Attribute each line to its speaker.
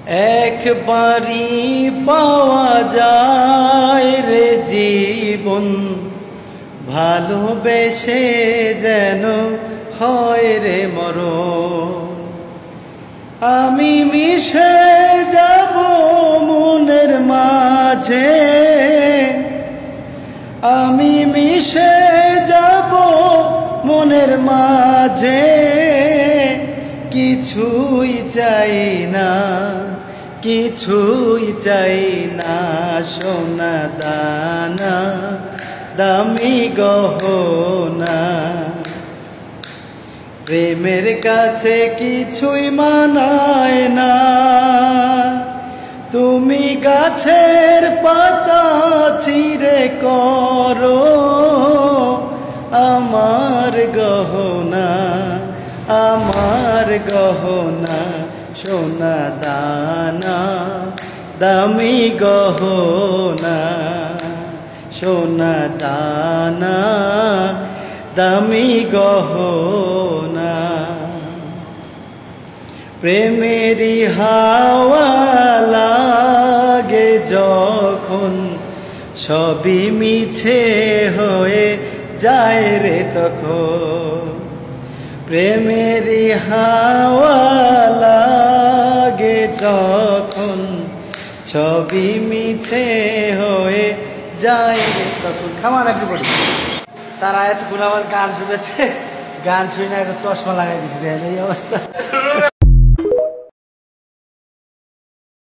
Speaker 1: একবারই পাওয়া যায় রে জীবন, ভালোবেসে যেন হয় রে মরণ। আমি মিশে যাব মনের মাঝে, আমি মিশে যাব মনের মাঝে, কিছুই চাই না, কিছুই চাই না, সোনা দানা দামি গহনা। প্রেমের কাছে কিছুই মানায় না, তুমি গাছের পাতা ছিঁড়ে করো আমার গহনা, আমার গহনা, সোনা দানা দামি গহনা, সোনা দানা দামি গহনা। প্রেমেরই হাওয়া লাগে যখন, সবই মিছে হয়ে যায় রে তখন। প্রেমেরই হাওয়া লাগে যখন, সবই মিছে হয়ে যায় রে তখন। খামান এভরিবডি। তারা এতক্ষণ আমার গান শুনেছে, গান শুনে একটা চশমা লাগাই দিচ্ছে, এই অবস্থা।